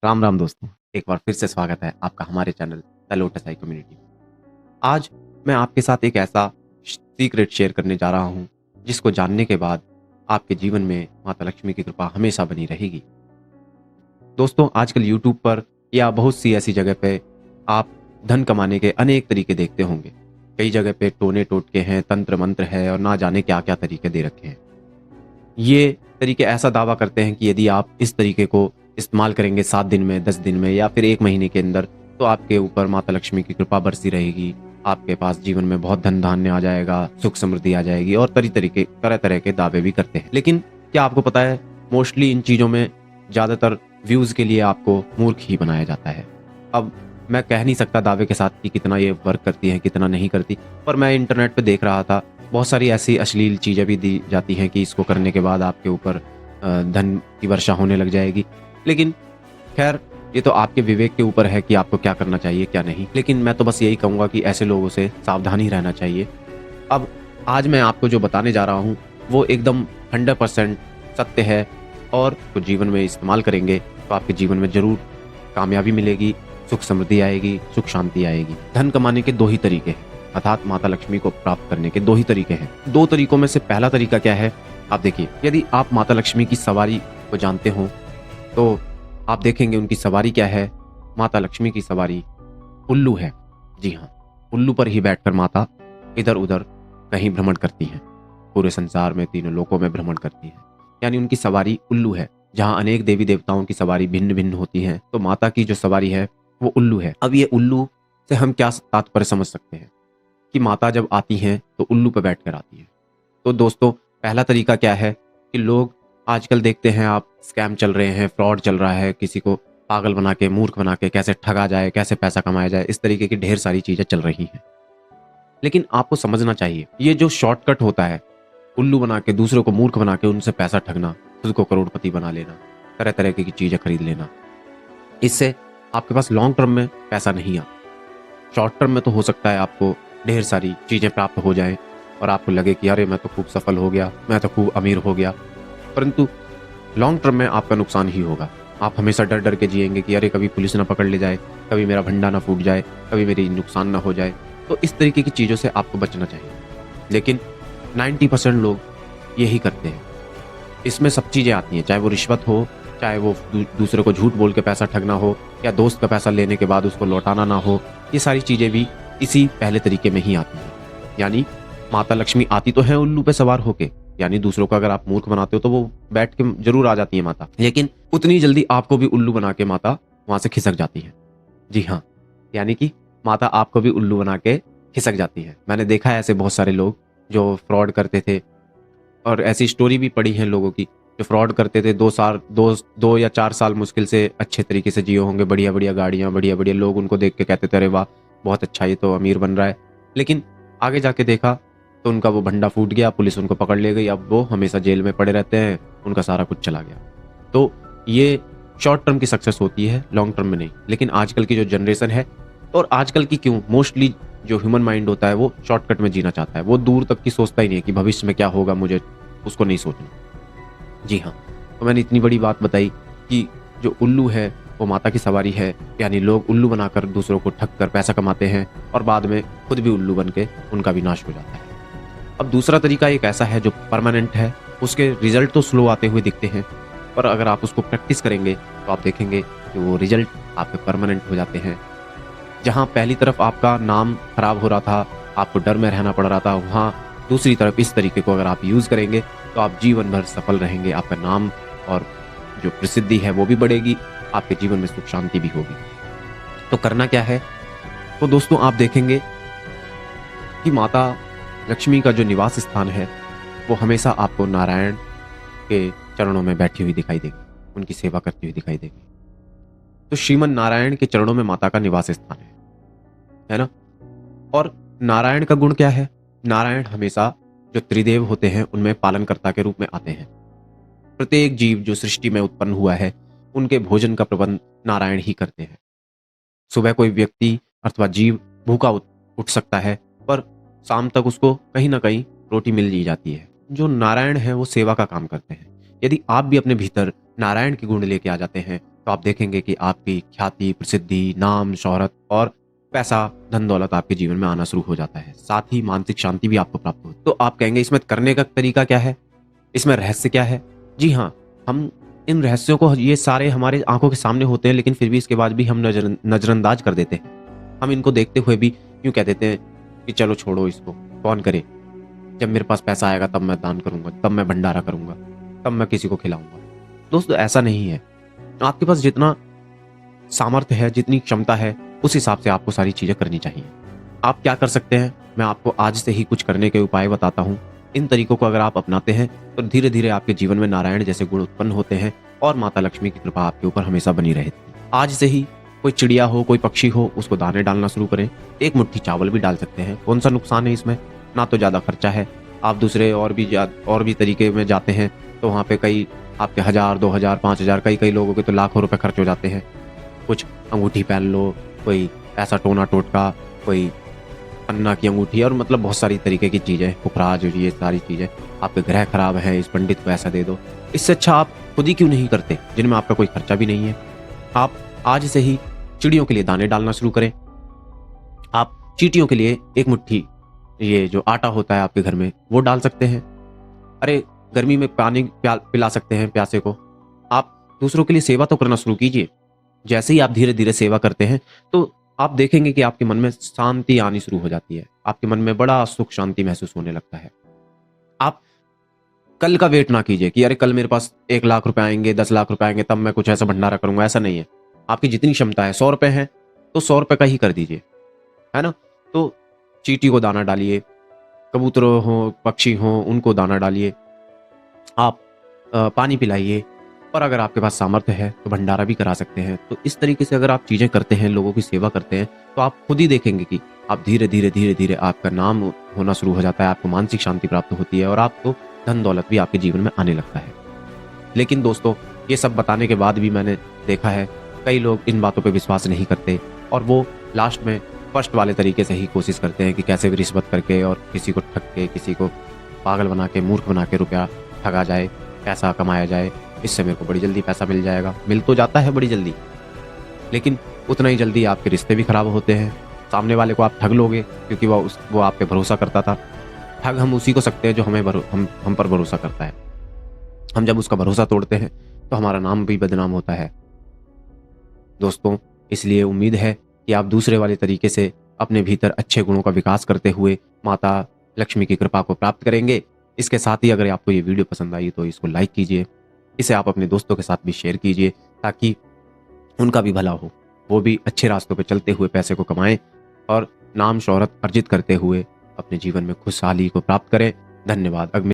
राम राम दोस्तों, एक बार फिर से स्वागत है आपका हमारे channel the lotus I community में। आज मैं आपके साथ एक ऐसा सीक्रेट शेयर करने जा रहा हूँ जिसको जानने के बाद आपके जीवन में माता लक्ष्मी की कृपा हमेशा बनी रहेगी। दोस्तों, आजकल यूट्यूब पर या बहुत सी ऐसी जगह पे आप धन कमाने के अनेक तरीके देखते होंगे। कई जगह पे टोने टोटके हैं, तंत्र मंत्र है और ना जाने क्या क्या तरीके दे रखे हैं। ये तरीके ऐसा दावा करते हैं कि यदि आप इस तरीके को इस्तेमाल करेंगे 7 दिन में, 10 दिन में या फिर 1 महीने के अंदर, तो आपके ऊपर माता लक्ष्मी की कृपा बरसी रहेगी। आपके पास जीवन में बहुत धन धान्य आ जाएगा, सुख समृद्धि आ जाएगी और तरह तरह के दावे भी करते हैं। लेकिन क्या आपको पता है, मोस्टली इन चीज़ों में ज़्यादातर व्यूज़ के लिए आपको मूर्ख ही बनाया जाता है। अब मैं कह नहीं सकता दावे के साथ कि कितना ये वर्क करती है, कितना नहीं करती, पर मैं इंटरनेट पे देख रहा था, बहुत सारी ऐसी अश्लील चीज़ें भी दी जाती हैं कि इसको करने के बाद आपके ऊपर धन की वर्षा होने लग जाएगी। लेकिन खैर, ये तो आपके विवेक के ऊपर है कि आपको क्या करना चाहिए, क्या नहीं। लेकिन मैं तो बस यही कहूँगा कि ऐसे लोगों से सावधान ही रहना चाहिए। अब आज मैं आपको जो बताने जा रहा हूँ, वो एकदम 100% सत्य है और तो जीवन में इस्तेमाल करेंगे तो आपके जीवन में ज़रूर कामयाबी मिलेगी, सुख समृद्धि आएगी, सुख शांति आएगी। धन कमाने के 2 ही तरीके हैं, अर्थात माता लक्ष्मी को प्राप्त करने के 2 ही तरीके हैं। 2 तरीकों में से पहला तरीका क्या है, आप देखिए। यदि आप माता लक्ष्मी की सवारी को जानते हो तो आप देखेंगे उनकी सवारी क्या है। माता लक्ष्मी की सवारी उल्लू है। जी हाँ, उल्लू पर ही बैठकर माता इधर उधर कहीं भ्रमण करती हैं। पूरे संसार में, तीनों लोकों में भ्रमण करती हैं। यानी उनकी सवारी उल्लू है। जहाँ अनेक देवी देवताओं की सवारी भिन्न भिन्न होती है, तो माता की जो सवारी है वो उल्लू है। अब ये उल्लू से हम क्या तात्पर्य समझ सकते हैं कि माता जब आती हैं तो उल्लू पर बैठकर आती है। तो दोस्तों, पहला तरीका क्या है कि लोग आजकल देखते हैं, आप स्कैम चल रहे हैं, फ्रॉड चल रहा है, किसी को पागल बना के, मूर्ख बना के कैसे ठगा जाए, कैसे पैसा कमाया जाए, इस तरीके की ढेर सारी चीजें चल रही हैं। लेकिन आपको समझना चाहिए, ये जो शॉर्टकट होता है, उल्लू बना के, दूसरों को मूर्ख बना के उनसे पैसा ठगना, खुद को करोड़पति बना लेना, तरह तरह की चीजें खरीद लेना, इससे आपके पास लॉन्ग टर्म में पैसा नहीं आता। शॉर्ट टर्म में तो हो सकता है आपको ढेर सारी चीजें प्राप्त हो जाएं और आपको लगे कि अरे मैं तो खूब सफल हो गया, मैं तो खूब अमीर हो गया, परंतु लॉन्ग टर्म में आपका नुकसान ही होगा। आप हमेशा डर डर के जिएंगे कि अरे कभी पुलिस ना पकड़ ले जाए, कभी मेरा भंडा ना फूट जाए, कभी मेरी नुकसान ना हो जाए। तो इस तरीके की चीज़ों से आपको बचना चाहिए। लेकिन 90% लोग यही करते हैं। इसमें सब चीज़ें आती हैं, चाहे वो रिश्वत हो, चाहे वो दूसरे को झूठ बोल के पैसा ठगना हो, या दोस्त का पैसा लेने के बाद उसको लौटाना ना हो। ये सारी चीज़ें भी इसी पहले तरीके में ही आती हैं। यानी माता लक्ष्मी आती तो है उल्लू पे सवार होके, यानी दूसरों को अगर आप मूर्ख बनाते हो तो वो बैठ के जरूर आ जाती है माता, लेकिन उतनी जल्दी आपको भी उल्लू बना के माता वहां से खिसक जाती है। जी हाँ, यानी कि माता आपको भी उल्लू बना के खिसक जाती है। मैंने देखा है ऐसे बहुत सारे लोग जो फ्रॉड करते थे, और ऐसी स्टोरी भी पड़ी है लोगों की जो फ्रॉड करते थे। 2 या 4 साल मुश्किल से अच्छे तरीके से जिए होंगे, बढ़िया बढ़िया गाड़ियाँ, बढ़िया बढ़िया लोग उनको देख के कहते थे अरे वाह बहुत अच्छा, ये तो अमीर बन रहा है। लेकिन आगे जाके देखा तो उनका वो भंडा फूट गया, पुलिस उनको पकड़ ले गई, अब वो हमेशा जेल में पड़े रहते हैं, उनका सारा कुछ चला गया। तो ये शॉर्ट टर्म की सक्सेस होती है, लॉन्ग टर्म में नहीं। लेकिन आजकल की जो जनरेशन है, और आजकल की क्यों, मोस्टली जो ह्यूमन माइंड होता है वो शॉर्टकट में जीना चाहता है। वो दूर तक की सोचता ही नहीं है कि भविष्य में क्या होगा, मुझे उसको नहीं सोचना। जी हाँ, तो मैंने इतनी बड़ी बात बताई कि जो उल्लू है वो माता की सवारी है। यानी लोग उल्लू बनाकर दूसरों को ठग कर पैसा कमाते हैं और बाद में खुद भी उल्लू बन के उनका विनाश हो जाता है। अब दूसरा तरीका एक ऐसा है जो परमानेंट है, उसके रिजल्ट तो स्लो आते हुए दिखते हैं, पर अगर आप उसको प्रैक्टिस करेंगे तो आप देखेंगे कि वो रिजल्ट आपके परमानेंट हो जाते हैं। जहाँ पहली तरफ आपका नाम खराब हो रहा था, आपको डर में रहना पड़ रहा था, वहाँ दूसरी तरफ इस तरीके को अगर आप यूज़ करेंगे तो आप जीवन भर सफल रहेंगे। आपका नाम और जो प्रसिद्धि है वो भी बढ़ेगी, आपके जीवन में सुख शांति भी होगी। तो करना क्या है, तो दोस्तों आप देखेंगे कि माता लक्ष्मी का जो निवास स्थान है वो हमेशा आपको नारायण के चरणों में बैठी हुई दिखाई देगी, उनकी सेवा करती हुई दिखाई देगी। तो श्रीमन नारायण के चरणों में माता का निवास स्थान है ना। और नारायण का गुण क्या है, नारायण हमेशा जो त्रिदेव होते हैं उनमें पालनकर्ता के रूप में आते हैं। प्रत्येक जीव जो सृष्टि में उत्पन्न हुआ है उनके भोजन का प्रबंध नारायण ही करते हैं। सुबह कोई व्यक्ति अथवा जीव भूखा उठ सकता है, पर शाम तक उसको कहीं ना कहीं रोटी मिल ही जाती है। जो नारायण है वो सेवा का काम करते हैं। यदि आप भी अपने भीतर नारायण के गुण लेके आ जाते हैं तो आप देखेंगे कि आपकी ख्याति, प्रसिद्धि, नाम, शोहरत और पैसा, धन दौलत आपके जीवन में आना शुरू हो जाता है। साथ ही मानसिक शांति भी आपको प्राप्त होती है। तो आप कहेंगे इसमें करने का तरीका क्या है? इसमें रहस्य क्या है? जी हाँ, हम इन रहस्यों को, ये सारे हमारे आँखों के सामने होते हैं, लेकिन फिर भी इसके बाद भी हम नज़रअंदाज कर देते हैं। हम इनको देखते हुए भी यूँ कह देते हैं कि चलो छोड़ो इसको, कौन करे? जब मेरे पास पैसा आएगा तब मैं दान करूँगा, तब मैं भंडारा करूँगा, तब मैं किसी को खिलाऊँगा। दोस्तों ऐसा नहीं है। आपके पास जितना सामर्थ्य है, जितनी क्षमता है, उस हिसाब से आपको सारी चीज़ें करनी चाहिए। आप क्या कर सकते हैं? मैं आपको आज से ही कुछ करने के उपाय बताता हूँ। इन तरीकों को अगर आप अपनाते हैं, तो धीरे-धीरे आपके जीवन में नारायण जैसे गुण उत्पन्न होते हैं और माता लक्ष्मी की कृपा आपके ऊपर हमेशा बनी रहेगी। आज से ही कोई चिड़िया हो, कोई पक्षी हो, उसको दाने डालना शुरू करें। एक मुट्ठी चावल भी डाल सकते हैं। कौन-सा नुकसान है इसमें? ना तो ज़्यादा खर्चा है। आप दूसरे और भी तरीके में जाते हैं, तो वहाँ पे कई आपके 1000, 2000, 5000, कई-कई लोगों के तो लाखों रुपए खर्च हो जाते हैं। कुछ अंगूठी पहन लो, कोई ऐसा टोना-टोटका, कोई पन्ना की अंगूठी और मतलब बहुत सारी तरीके की चीज़ें, पुखराज, ये सारी चीज़ें। आपके ग्रह खराब हैं, इस पंडित को ऐसा दे दो। इससे अच्छा आप खुद ही क्यों नहीं करते, जिनमें आपका कोई खर्चा भी नहीं है। आप आज से ही चिड़ियों के लिए दाने डालना शुरू करें। आप चींटियों के लिए एक मुट्ठी ये जो आटा होता है आपके घर में, वो डाल सकते हैं। अरे, गर्मी में पानी पिला सकते हैं प्यासे को। आप दूसरों के लिए सेवा तो करना शुरू कीजिए। जैसे ही आप धीरे-धीरे सेवा करते हैं, तो आप देखेंगे कि आपके मन में शांति आनी शुरू हो जाती है। आपके मन में बड़ा सुख शांति महसूस होने लगता है। आप कल का वेट ना कीजिए कि अरे कल मेरे पास 1 लाख रुपए आएँगे, 10 लाख रुपए आएँगे, तब मैं कुछ ऐसा भंडारा करूँगा, ऐसा नहीं है। आपकी जितनी क्षमता है, ₹100 है, तो ₹100 का ही कर दीजिए, है ना? तो चींटी को दाना डालिए, कबूतर हों, पक्षी हों, उनको दाना डालिए। आप पानी पिलाइए और अगर आपके पास सामर्थ्य है तो भंडारा भी करा सकते हैं। तो इस तरीके से अगर आप चीज़ें करते हैं, लोगों की सेवा करते हैं, तो आप खुद ही देखेंगे कि आप धीरे-धीरे, धीरे-धीरे आपका नाम होना शुरू हो जाता है, आपको मानसिक शांति प्राप्त होती है और आपको धन दौलत भी आपके जीवन में आने लगता है। लेकिन दोस्तों, ये सब बताने के बाद भी मैंने देखा है कई लोग इन बातों पे विश्वास नहीं करते और वो लास्ट में फर्स्ट वाले तरीके से ही कोशिश करते हैं कि कैसे भी रिश्वत करके और किसी को ठग के, किसी को पागल बना के, मूर्ख बना के रुपया ठगा जाए, पैसा कमाया जाए। इससे मेरे को बड़ी जल्दी पैसा मिल जाएगा। मिल तो जाता है बड़ी जल्दी, लेकिन उतना ही जल्दी आपके रिश्ते भी खराब होते हैं। सामने वाले को आप ठग लोगे क्योंकि वो आप पे भरोसा करता था। ठग हम उसी को सकते हैं जो हम पर भरोसा करता है। हम जब उसका भरोसा तोड़ते हैं तो हमारा नाम भी बदनाम होता है। दोस्तों, इसलिए उम्मीद है कि आप दूसरे वाले तरीके से अपने भीतर अच्छे गुणों का विकास करते हुए माता लक्ष्मी की कृपा को प्राप्त करेंगे। इसके साथ ही अगर आपको ये वीडियो पसंद आई तो इसको लाइक कीजिए। इसे आप अपने दोस्तों के साथ भी शेयर कीजिए ताकि उनका भी भला हो। वो भी अच्छे रास्तों पे चलते हुए पैसे को कमाएँ और नाम शोहरत अर्जित करते हुए अपने जीवन में खुशहाली को प्राप्त करें। धन्यवाद।